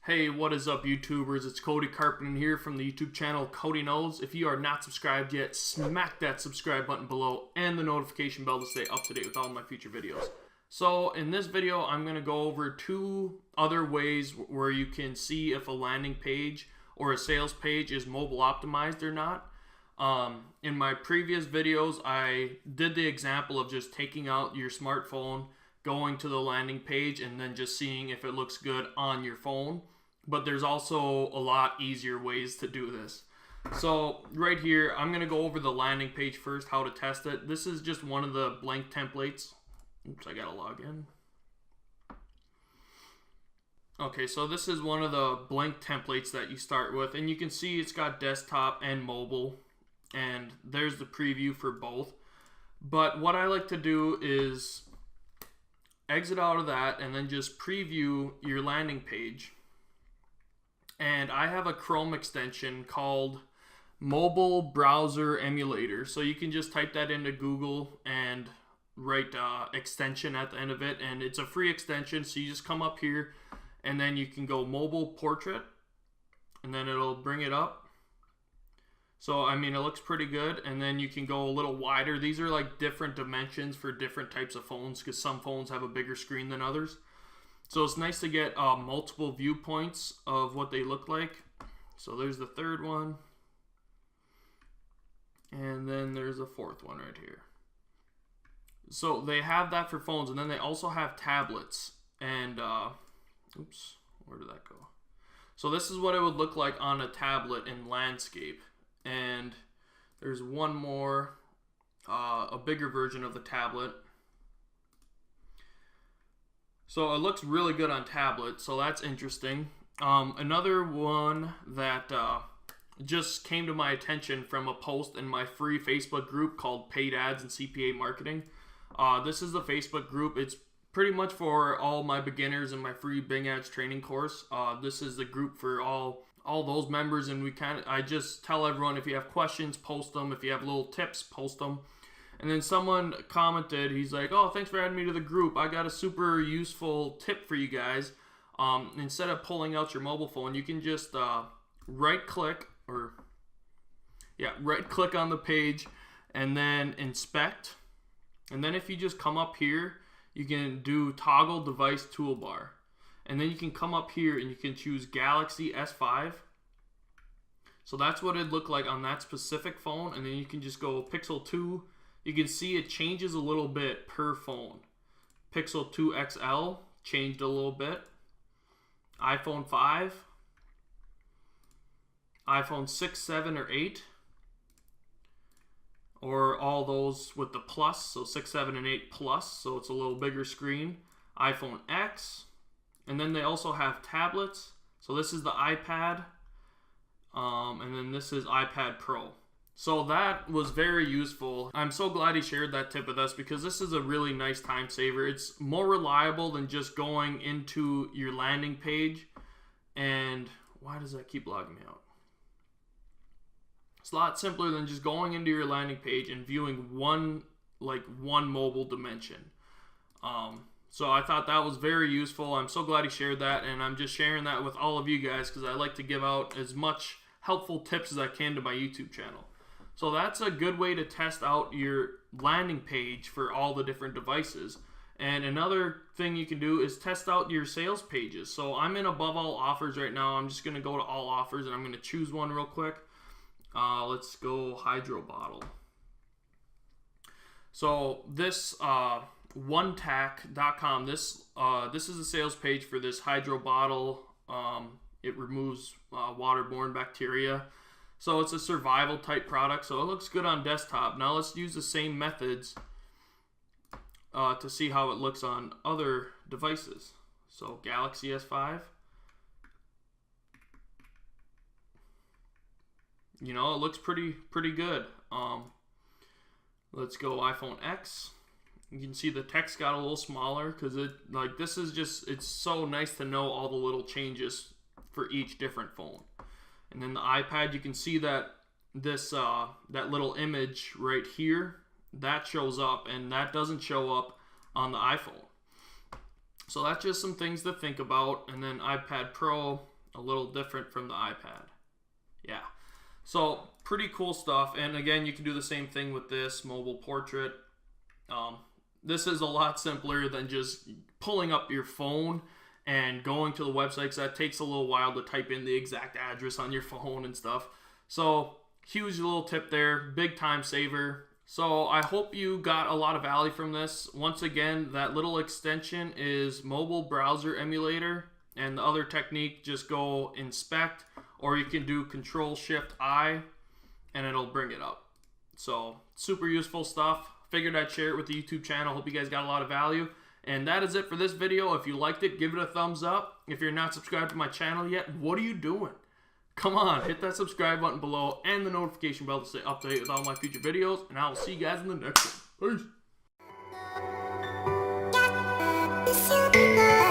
Hey, what is up, YouTubers? It's Cody Carpenter here from the YouTube channel Cody Knows. If you are not subscribed yet, smack that subscribe button below and the notification bell to stay up to date with all my future videos. So in this video, I'm going to go over two other ways where you can see if a landing page or a sales page is mobile optimized or not. In my previous videos, I did the example of just taking out your smartphone, going to the landing page, and then just seeing if it looks good on your phone. But there's also a lot easier ways to do this. So right here, I'm going to go over the landing page first, how to test it. This is just one of the blank templates. Oops, I got to log in. Okay, so this is one of the blank templates that you start with. And you can see it's got desktop and mobile. And there's the preview for both. But what I like to do is exit out of that and then just preview your landing page. And I have a Chrome extension called Mobile Browser Emulator. So you can just type that into Google and write extension at the end of it. And it's a free extension. So you just come up here and then you can go Mobile Portrait. And then it'll bring it up. So, I mean, it looks pretty good. And then you can go a little wider. These are like different dimensions for different types of phones because some phones have a bigger screen than others. So it's nice to get multiple viewpoints of what they look like. So there's the third one. And then there's a fourth one right here. So they have that for phones. And then they also have tablets. And, oops, where did that go? So this is what it would look like on a tablet in landscape. And there's one more, a bigger version of the tablet. So it looks really good on tablet, so that's interesting. Another one that just came to my attention from a post in my free Facebook group called Paid Ads and CPA Marketing. This is the Facebook group. It's pretty much for all my beginners in my free Bing Ads training course. This is the group for all those members, and I just tell everyone, if you have questions, post them. If you have little tips, post them. And then someone commented, he's like, oh, thanks for adding me to the group. I got a super useful tip for you guys. Instead of pulling out your mobile phone, you can just right-click on the page and then inspect. And then if you just come up here, you can do toggle device toolbar. And then you can come up here and you can choose Galaxy S5. So that's what it'd look like on that specific phone. And then you can just go Pixel 2. You can see it changes a little bit per phone. Pixel 2 XL changed a little bit. iPhone 5. iPhone 6, 7, or 8. Or all those with the plus, so 6, 7, and 8 plus, so it's a little bigger screen. iPhone X. And then they also have tablets. So this is the iPad. And then this is iPad Pro. So that was very useful. I'm so glad he shared that tip with us because this is a really nice time saver. It's more reliable than just going into your landing page. And why does that keep logging me out? It's a lot simpler than just going into your landing page and viewing one mobile dimension. So I thought that was very useful. I'm so glad he shared that, and I'm just sharing that with all of you guys because I like to give out as much helpful tips as I can to my YouTube channel. So that's a good way to test out your landing page for all the different devices. And another thing you can do is test out your sales pages. So I'm in above all offers right now. I'm just going to go to all offers and I'm going to choose one real quick. Let's go hydro bottle. So this onetac.com, this is a sales page for this hydro bottle. It removes waterborne bacteria. So it's a survival type product, so it looks good on desktop. Now let's use the same methods to see how it looks on other devices. So Galaxy S5. You know, it looks pretty good. Let's go iPhone X. You can see the text got a little smaller because it's so nice to know all the little changes for each different phone. And then the iPad, you can see that this that little image right here, that shows up, and that doesn't show up on the iPhone. So that's just some things to think about. And then iPad Pro, a little different from the iPad. Yeah, so pretty cool stuff. And again, you can do the same thing with this mobile portrait. This is a lot simpler than just pulling up your phone and going to the website, because that takes a little while to type in the exact address on your phone and stuff. So huge little tip there, big time saver. So I hope you got a lot of value from this. Once again, that little extension is Mobile Browser Emulator, and the other technique, just go inspect, or you can do Control-Shift-I and it'll bring it up. So super useful stuff. Figured I'd share it with the YouTube channel. Hope you guys got a lot of value. And that is it for this video. If you liked it, give it a thumbs up. If you're not subscribed to my channel yet, what are you doing? Come on, hit that subscribe button below and the notification bell to stay up to date with all my future videos. And I will see you guys in the next one. Peace.